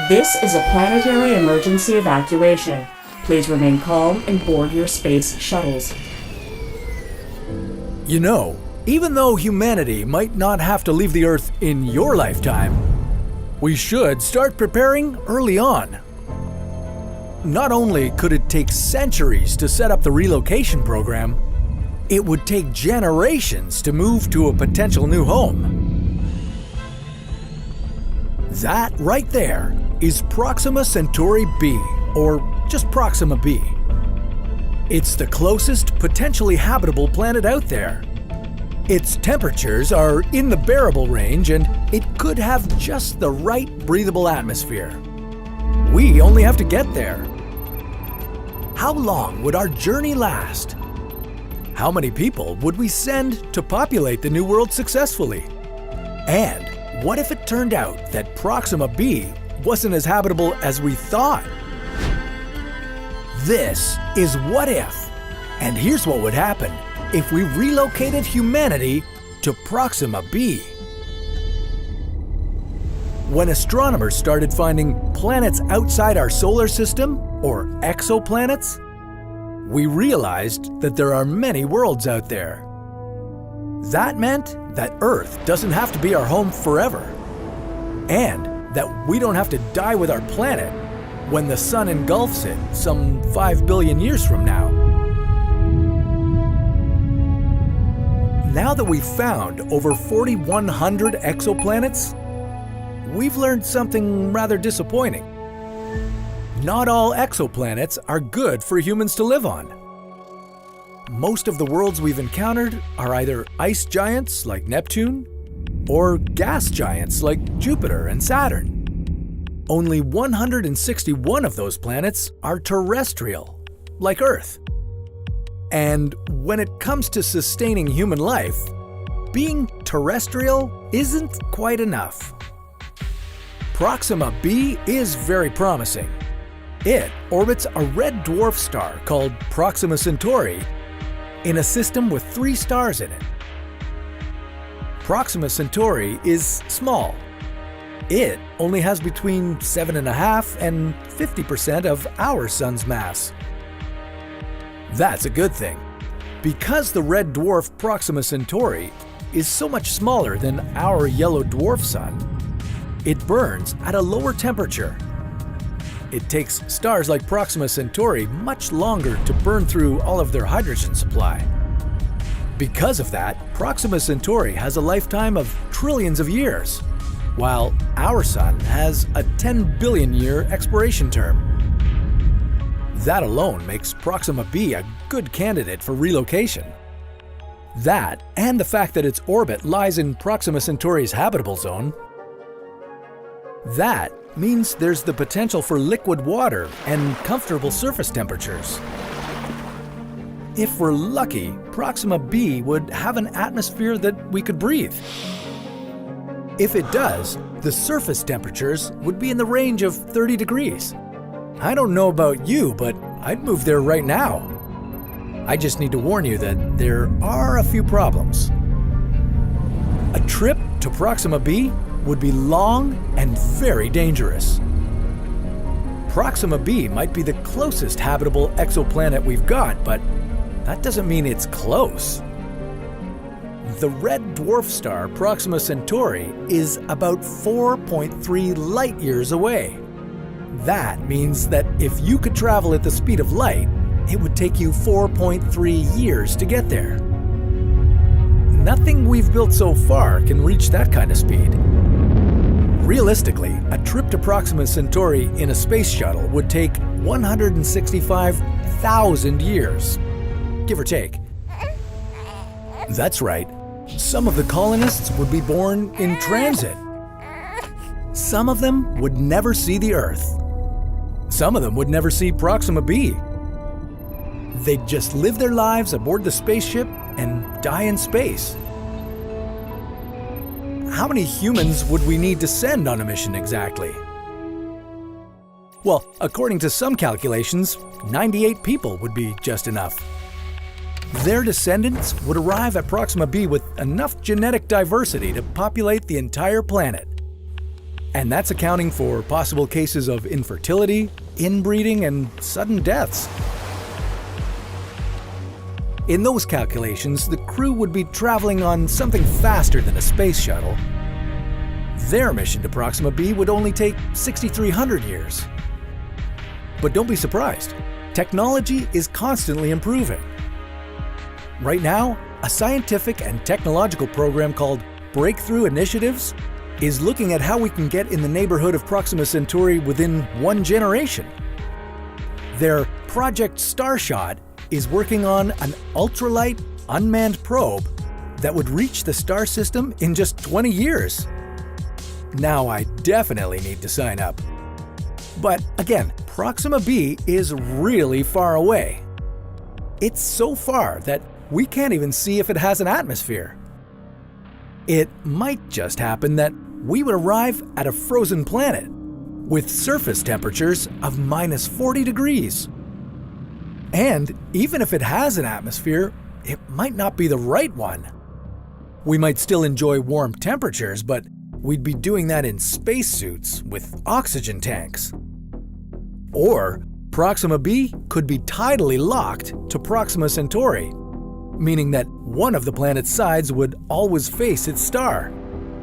This is a planetary emergency evacuation. Please remain calm and board your space shuttles. You know, even though humanity might not have to leave the Earth in your lifetime, we should start preparing early on. Not only could it take centuries to set up the relocation program, it would take generations to move to a potential new home. That right there is Proxima Centauri b, or just Proxima b. It's the closest potentially habitable planet out there. Its temperatures are in the bearable range and it could have just the right breathable atmosphere. We only have to get there. How long would our journey last? How many people would we send to populate the new world successfully? And what if it turned out that Proxima b wasn't as habitable as we thought? This is What If, and here's what would happen if we relocated humanity to Proxima b. When astronomers started finding planets outside our solar system, or exoplanets, we realized that there are many worlds out there. That meant that Earth doesn't have to be our home forever, and that we don't have to die with our planet when the sun engulfs it some 5 billion years from now. Now that we've found over 4,100 exoplanets, we've learned something rather disappointing. Not all exoplanets are good for humans to live on. Most of the worlds we've encountered are either ice giants like Neptune or gas giants like Jupiter and Saturn. Only 161 of those planets are terrestrial, like Earth. And when it comes to sustaining human life, being terrestrial isn't quite enough. Proxima b is very promising. It orbits a red dwarf star called Proxima Centauri in a system with 3 stars in it. Proxima Centauri is small. It only has between 7.5% and 50% of our sun's mass. That's a good thing. Because the red dwarf Proxima Centauri is so much smaller than our yellow dwarf sun, it burns at a lower temperature. It takes stars like Proxima Centauri much longer to burn through all of their hydrogen supply. Because of that, Proxima Centauri has a lifetime of trillions of years, while our sun has a 10 billion year expiration term. That alone makes Proxima b a good candidate for relocation. That, and the fact that its orbit lies in Proxima Centauri's habitable zone, that means there's the potential for liquid water and comfortable surface temperatures. If we're lucky, Proxima b would have an atmosphere that we could breathe. If it does, the surface temperatures would be in the range of 30 degrees. I don't know about you, but I'd move there right now. I just need to warn you that there are a few problems. A trip to Proxima b would be long and very dangerous. Proxima b might be the closest habitable exoplanet we've got, but that doesn't mean it's close. The red dwarf star Proxima Centauri is about 4.3 light years away. That means that if you could travel at the speed of light, it would take you 4.3 years to get there. Nothing we've built so far can reach that kind of speed. Realistically, a trip to Proxima Centauri in a space shuttle would take 165,000 years, give or take. That's right. Some of the colonists would be born in transit. Some of them would never see the Earth. Some of them would never see Proxima b. They'd just live their lives aboard the spaceship and die in space. How many humans would we need to send on a mission exactly? Well, according to some calculations, 98 people would be just enough. Their descendants would arrive at Proxima b with enough genetic diversity to populate the entire planet. And that's accounting for possible cases of infertility, inbreeding, and sudden deaths. In those calculations, the crew would be traveling on something faster than a space shuttle. Their mission to Proxima b would only take 6,300 years. But don't be surprised. Technology is constantly improving. Right now, a scientific and technological program called Breakthrough Initiatives is looking at how we can get in the neighborhood of Proxima Centauri within 1 generation. Their Project Starshot is working on an ultralight, unmanned probe that would reach the star system in just 20 years. Now I definitely need to sign up. But again, Proxima b is really far away. It's so far that we can't even see if it has an atmosphere. It might just happen that we would arrive at a frozen planet with surface temperatures of -40 degrees. And even if it has an atmosphere, it might not be the right one. We might still enjoy warm temperatures, but we'd be doing that in spacesuits with oxygen tanks. Or Proxima b could be tidally locked to Proxima Centauri, meaning that one of the planet's sides would always face its star,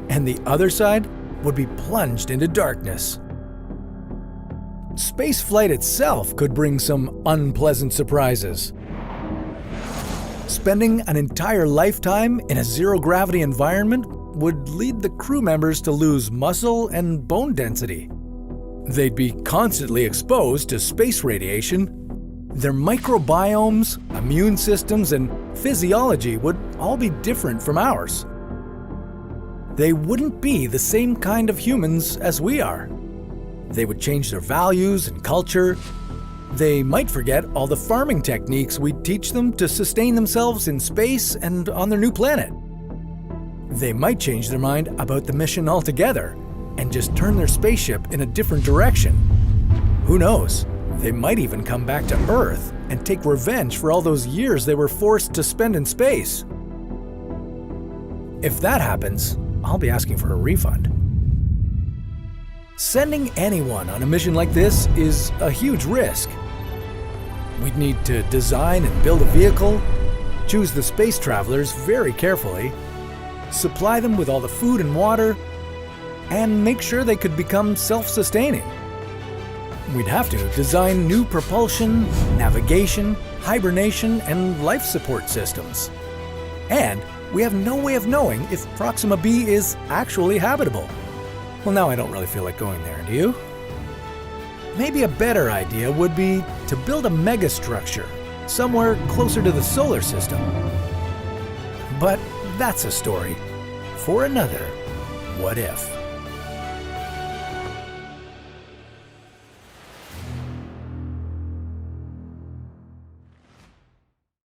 and the other side would be plunged into darkness. Spaceflight itself could bring some unpleasant surprises. Spending an entire lifetime in a zero-gravity environment would lead the crew members to lose muscle and bone density. They'd be constantly exposed to space radiation. Their microbiomes, immune systems, and physiology would all be different from ours. They wouldn't be the same kind of humans as we are. They would change their values and culture. They might forget all the farming techniques we teach them to sustain themselves in space and on their new planet. They might change their mind about the mission altogether and just turn their spaceship in a different direction. Who knows? They might even come back to Earth and take revenge for all those years they were forced to spend in space. If that happens, I'll be asking for a refund. Sending anyone on a mission like this is a huge risk. We'd need to design and build a vehicle, choose the space travelers very carefully, supply them with all the food and water, and make sure they could become self-sustaining. We'd have to design new propulsion, navigation, hibernation, and life support systems. And we have no way of knowing if Proxima b is actually habitable. Well, now I don't really feel like going there, do you? Maybe a better idea would be to build a megastructure somewhere closer to the solar system. But that's a story for another What If.